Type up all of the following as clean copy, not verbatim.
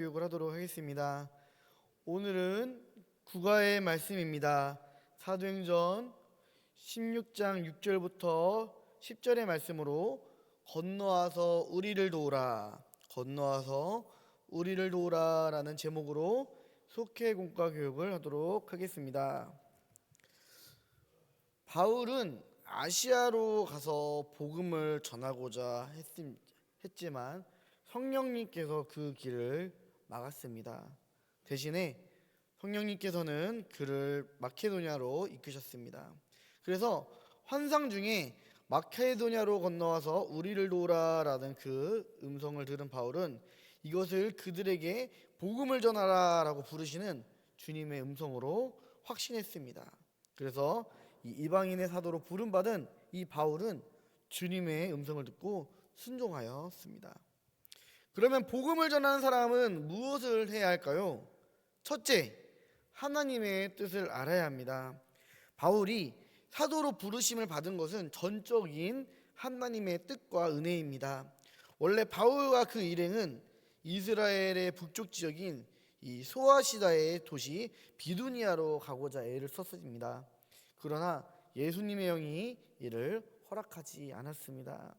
교육을 하도록 하겠습니다. 오늘은 국어의 말씀입니다. 사도행전 16장 6절부터 10절의 말씀으로 건너와서 우리를 도우라, 건너와서 우리를 도우라 라는 제목으로 속회 공과 교육을 하도록 하겠습니다. 바울은 아시아로 가서 복음을 전하고자 했지만 성령님께서 그 길을 막았습니다. 대신에 성령님께서는 그를 마케도냐로 이끄셨습니다. 그래서 환상 중에 마케도냐로 건너와서 우리를 도우라라는 그 음성을 들은 바울은 이것을 그들에게 복음을 전하라라고 부르시는 주님의 음성으로 확신했습니다. 그래서 이 이방인의 사도로 부름받은 이 바울은 주님의 음성을 듣고 순종하였습니다. 그러면 복음을 전하는 사람은 무엇을 해야 할까요? 첫째, 하나님의 뜻을 알아야 합니다. 바울이 사도로 부르심을 받은 것은 전적인 하나님의 뜻과 은혜입니다. 원래 바울과 그 일행은 이스라엘의 북쪽 지역인 이 소아시다의 도시 비두니아로 가고자 애를 썼습니다. 그러나 예수님의 영이 이를 허락하지 않았습니다.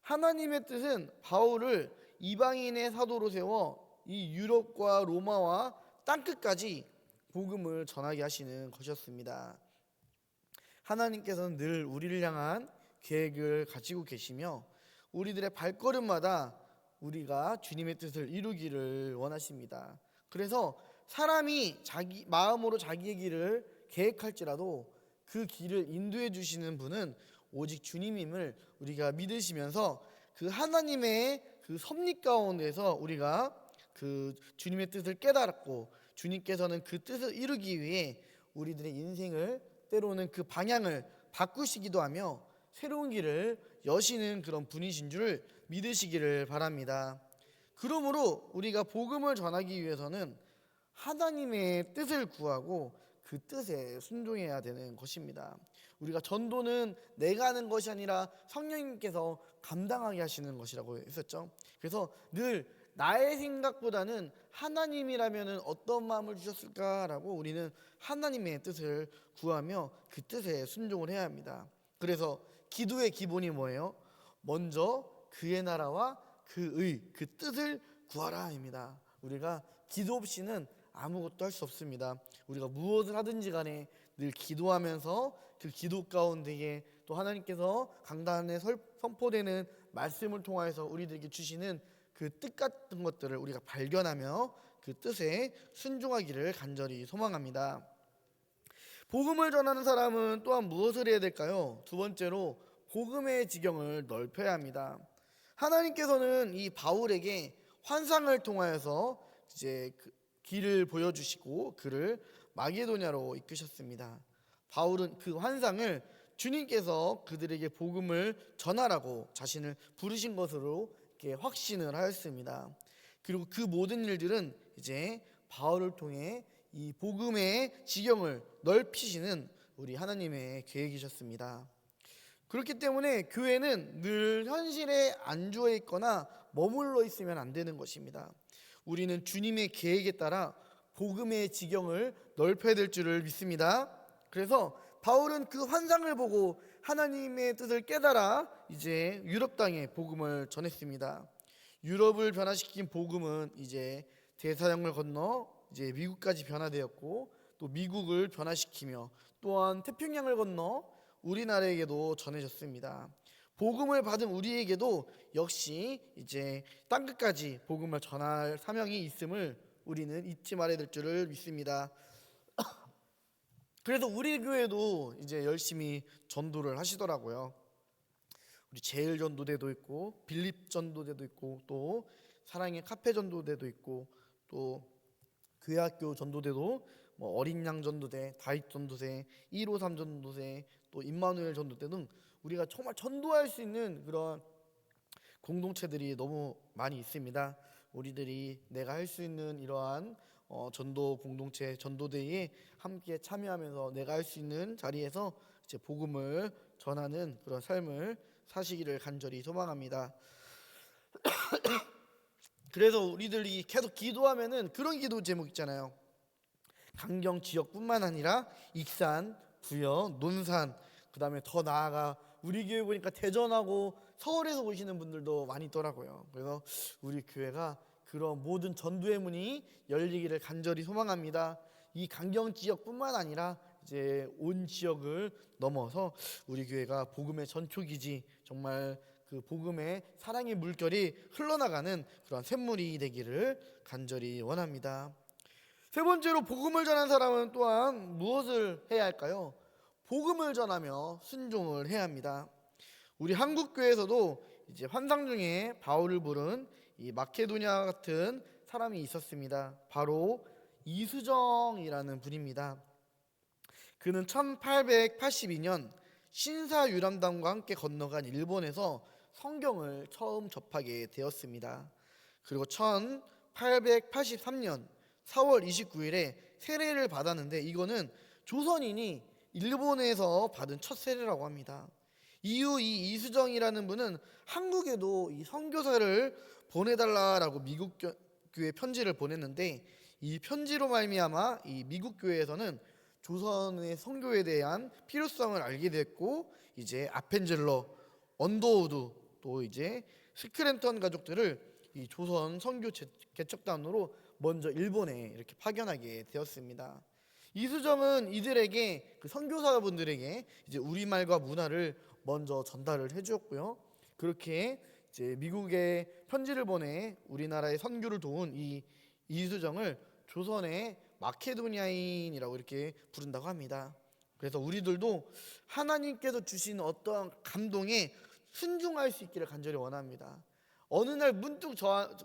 하나님의 뜻은 바울을 이방인의 사도로 세워 이 유럽과 로마와 땅끝까지 복음을 전하게 하시는 것이었습니다. 하나님께서는 늘 우리를 향한 계획을 가지고 계시며 우리들의 발걸음마다 우리가 주님의 뜻을 이루기를 원하십니다. 그래서 사람이 자기 마음으로 자기의 길을 계획할지라도 그 길을 인도해 주시는 분은 오직 주님임을 우리가 믿으시면서 그 하나님의 그 섭리 가운데서 우리가 그 주님의 뜻을 깨달았고 주님께서는 그 뜻을 이루기 위해 우리들의 인생을 때로는 그 방향을 바꾸시기도 하며 새로운 길을 여시는 그런 분이신 줄 믿으시기를 바랍니다. 그러므로 우리가 복음을 전하기 위해서는 하나님의 뜻을 구하고 그 뜻에 순종해야 되는 것입니다. 우리가 전도는 내가 하는 것이 아니라 성령님께서 감당하게 하시는 것이라고 했었죠. 그래서 늘 나의 생각보다는 하나님이라면 어떤 마음을 주셨을까라고 우리는 하나님의 뜻을 구하며 그 뜻에 순종을 해야 합니다. 그래서 기도의 기본이 뭐예요? 먼저 그의 나라와 그의 그 뜻을 구하라입니다. 우리가 기도 없이는 아무것도 할 수 없습니다. 우리가 무엇을 하든지 간에 늘 기도하면서 그 기도 가운데에 또 하나님께서 강단에 선포되는 말씀을 통하여서 우리들에게 주시는 그 뜻 같은 것들을 우리가 발견하며 그 뜻에 순종하기를 간절히 소망합니다. 복음을 전하는 사람은 또한 무엇을 해야 될까요? 두 번째로 복음의 지경을 넓혀야 합니다. 하나님께서는 이 바울에게 환상을 통하여서 이제 길을 보여주시고 그를 마게도냐로 이끄셨습니다. 바울은 그 환상을 주님께서 그들에게 복음을 전하라고 자신을 부르신 것으로 이렇게 확신을 하였습니다. 그리고 그 모든 일들은 이제 바울을 통해 이 복음의 지경을 넓히시는 우리 하나님의 계획이셨습니다. 그렇기 때문에 교회는 늘 현실에 안주해 있거나 머물러 있으면 안 되는 것입니다. 우리는 주님의 계획에 따라 복음의 지경을 넓혀야 될 줄을 믿습니다. 그래서 바울은 그 환상을 보고 하나님의 뜻을 깨달아 이제 유럽 땅에 복음을 전했습니다. 유럽을 변화시킨 복음은 이제 대서양을 건너 이제 미국까지 변화되었고 또 미국을 변화시키며 또한 태평양을 건너 우리나라에게도 전해졌습니다. 복음을 받은 우리에게도 역시 이제 땅끝까지 복음을 전할 사명이 있음을 우리는 잊지 말아야 될 줄을 믿습니다. 그래서 우리 교회도 이제 열심히 전도를 하시더라고요. 우리 제일 전도대도 있고 빌립 전도대도 있고 또 사랑의 카페 전도대도 있고 또 교회학교 전도대도 뭐 어린 양 전도대, 다윗 전도대, 153 전도대, 또 임마누엘 전도대 등 우리가 정말 전도할 수 있는 그런 공동체들이 너무 많이 있습니다. 우리들이 내가 할 수 있는 이러한 전도 공동체 전도대에 함께 참여하면서 내가 할 수 있는 자리에서 이제 복음을 전하는 그런 삶을 사시기를 간절히 소망합니다. 그래서 우리들이 계속 기도하면은 그런 기도 제목 있잖아요. 강경 지역뿐만 아니라 익산, 부여, 논산, 그다음에 더 나아가 우리 교회 보니까 대전하고 서울에서 오시는 분들도 많이 있더라고요. 그래서 우리 교회가 그런 모든 전도의 문이 열리기를 간절히 소망합니다. 이 강경 지역뿐만 아니라 이제 온 지역을 넘어서 우리 교회가 복음의 전초기지, 정말 그 복음의 사랑의 물결이 흘러나가는 그런 샘물이 되기를 간절히 원합니다. 세 번째로 복음을 전한 사람은 또한 무엇을 해야 할까요? 복음을 전하며 순종을 해야 합니다. 우리 한국 교회에서도 이제 환상 중에 바울을 부른 이 마케도냐 같은 사람이 있었습니다. 바로 이수정이라는 분입니다. 그는 1882년 신사유람단과 함께 건너간 일본에서 성경을 처음 접하게 되었습니다. 그리고 1883년 4월 29일에 세례를 받았는데, 이거는 조선인이 일본에서 받은 첫 세례라고 합니다. 이후 이 이수정이라는 분은 한국에도 이 선교사를 보내달라라고 미국 교회 편지를 보냈는데, 이 편지로 말미암아 이 미국 교회에서는 조선의 선교에 대한 필요성을 알게 됐고, 이제 아펜젤러, 언더우드, 또 이제 스크랜턴 가족들을 이 조선 선교 개척단으로 먼저 일본에 이렇게 파견하게 되었습니다. 이수정은 이들에게, 그 선교사분들에게 이제 우리말과 문화를 먼저 전달을 해주었고요. 그렇게 이제 미국에 편지를 보내 우리나라의 선교를 도운 이 이수정을 조선의 마케도니아인이라고 이렇게 부른다고 합니다. 그래서 우리들도 하나님께서 주신 어떠한 감동에 순종할 수 있기를 간절히 원합니다. 어느 날 문득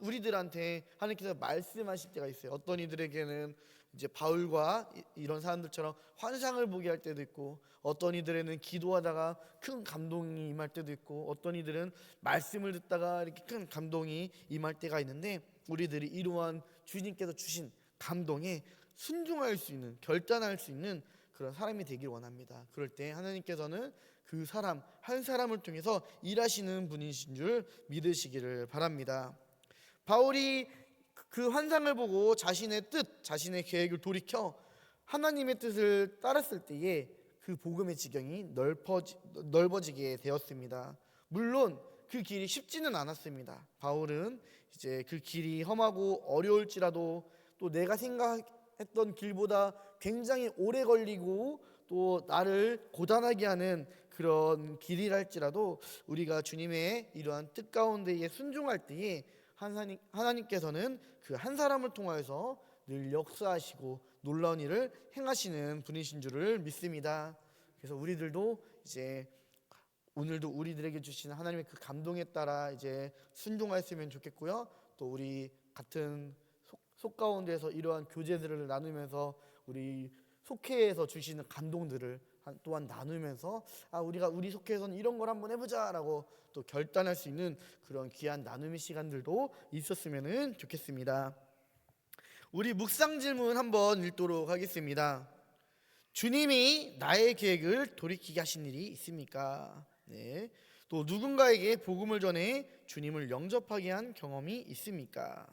우리들한테 하나님께서 말씀하실 때가 있어요. 어떤 이들에게는 이제 바울과 이런 사람들처럼 환상을 보게 할 때도 있고, 어떤 이들에는 기도하다가 큰 감동이 임할 때도 있고, 어떤 이들은 말씀을 듣다가 이렇게 큰 감동이 임할 때가 있는데, 우리들이 이러한 주님께서 주신 감동에 순종할 수 있는, 결단할 수 있는 그런 사람이 되길 원합니다. 그럴 때 하나님께서는 그 사람 한 사람을 통해서 일하시는 분이신 줄 믿으시기를 바랍니다. 바울이 그 환상을 보고 자신의 뜻, 자신의 계획을 돌이켜 하나님의 뜻을 따랐을 때에 그 복음의 지경이 넓어지게 되었습니다. 물론 그 길이 쉽지는 않았습니다. 바울은 이제 그 길이 험하고 어려울지라도, 또 내가 생각했던 길보다 굉장히 오래 걸리고 또 나를 고단하게 하는 그런 길이랄지라도, 우리가 주님의 이러한 뜻 가운데에 순종할 때에 하나님께서는 그 한 사람을 통하여서 늘 역사하시고 놀라운 일을 행하시는 분이신 줄을 믿습니다. 그래서 우리들도 이제 오늘도 우리들에게 주시는 하나님의 그 감동에 따라 이제 순종했으면 좋겠고요. 또 우리 같은 속 가운데서 이러한 교제들을 나누면서 우리 속회에서 주시는 감동들을 또한 나누면서, 우리가 우리 속회에서는 이런 걸 한번 해보자라고 또 결단할 수 있는 그런 귀한 나눔의 시간들도 있었으면 좋겠습니다. 우리 묵상 질문 한번 읽도록 하겠습니다. 주님이 나의 계획을 돌이키게 하신 일이 있습니까? 네. 또 누군가에게 복음을 전해 주님을 영접하게 한 경험이 있습니까?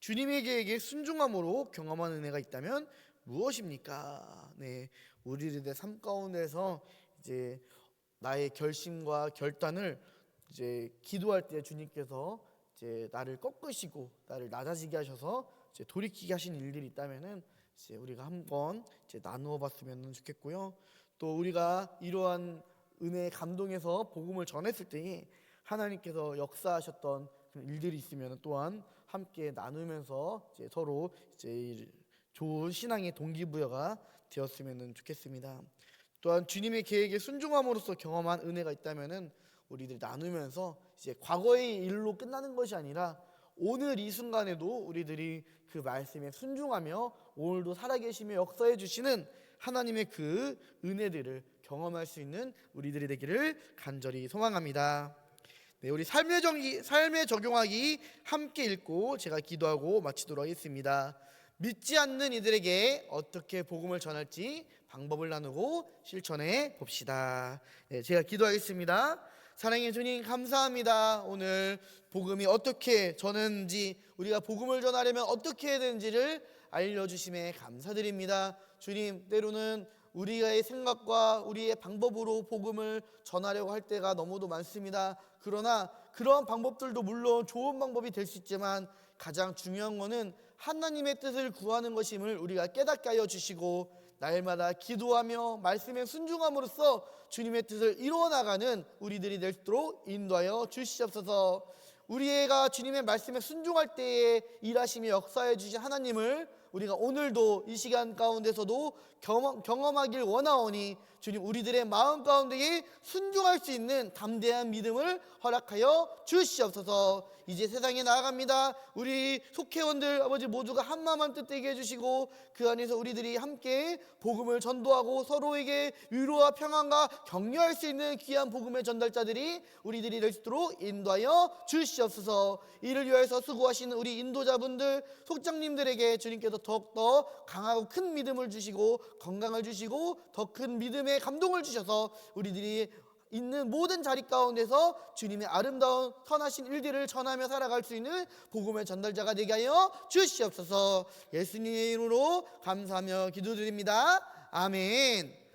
주님의 계획에 순종함으로 경험한 은혜가 있다면 무엇입니까? 네, 우리들의 삶 가운데서 이제 나의 결심과 결단을 이제 기도할 때 주님께서 이제 나를 꺾으시고 나를 낮아지게 하셔서 이제 돌이키게 하신 일들이 있다면은 이제 우리가 한번 이제 나누어 봤으면 좋겠고요. 또 우리가 이러한 은혜의 감동에서 복음을 전했을 때에 하나님께서 역사하셨던 그런 일들이 있으면 또한 함께 나누면서 이제 서로 이제 좋은 신앙의 동기부여가 되었으면 좋겠습니다. 또한 주님의 계획에 순종함으로써 경험한 은혜가 있다면은 우리들이 나누면서 이제 과거의 일로 끝나는 것이 아니라 오늘 이 순간에도 우리들이 그 말씀에 순종하며 오늘도 살아계시며 역사해 주시는 하나님의 그 은혜들을 경험할 수 있는 우리들이 되기를 간절히 소망합니다. 네, 우리 삶에 적용하기 함께 읽고 제가 기도하고 마치도록 하겠습니다. 믿지 않는 이들에게 어떻게 복음을 전할지 방법을 나누고 실천해 봅시다. 네, 제가 기도하겠습니다. 사랑의 주님 감사합니다. 오늘 복음이 어떻게 전하는지, 우리가 복음을 전하려면 어떻게 해야 되는지를 알려주심에 감사드립니다. 주님, 때로는 우리의 생각과 우리의 방법으로 복음을 전하려고 할 때가 너무도 많습니다. 그러나 그러한 방법들도 물론 좋은 방법이 될 수 있지만 가장 중요한 것은 하나님의 뜻을 구하는 것임을 우리가 깨닫게 하여 주시고, 날마다 기도하며 말씀에 순종함으로써 주님의 뜻을 이루어나가는 우리들이 될 수 있도록 인도하여 주시옵소서. 우리가 주님의 말씀에 순종할 때에 일하시며 역사해 주신 하나님을 우리가 오늘도 이 시간 가운데서도 경험하길 원하오니, 주님, 우리들의 마음 가운데에 순종할 수 있는 담대한 믿음을 허락하여 주시옵소서. 이제 세상에 나아갑니다. 우리 속회원들 아버지 모두가 한마음 한뜻 되게 해주시고, 그 안에서 우리들이 함께 복음을 전도하고 서로에게 위로와 평안과 격려할 수 있는 귀한 복음의 전달자들이 우리들이 될 수 있도록 인도하여 주시옵소서. 이를 위해서 수고하시는 우리 인도자분들, 속장님들에게 주님께서 더욱더 강하고 큰 믿음을 주시고 건강을 주시고 더 큰 믿음의 감동을 주셔서 우리들이 있는 모든 자리 가운데서 주님의 아름다운 선하신 일들을 전하며 살아갈 수 있는 복음의 전달자가 되게 하여 주시옵소서. 예수님의 이름으로 감사하며 기도드립니다. 아멘.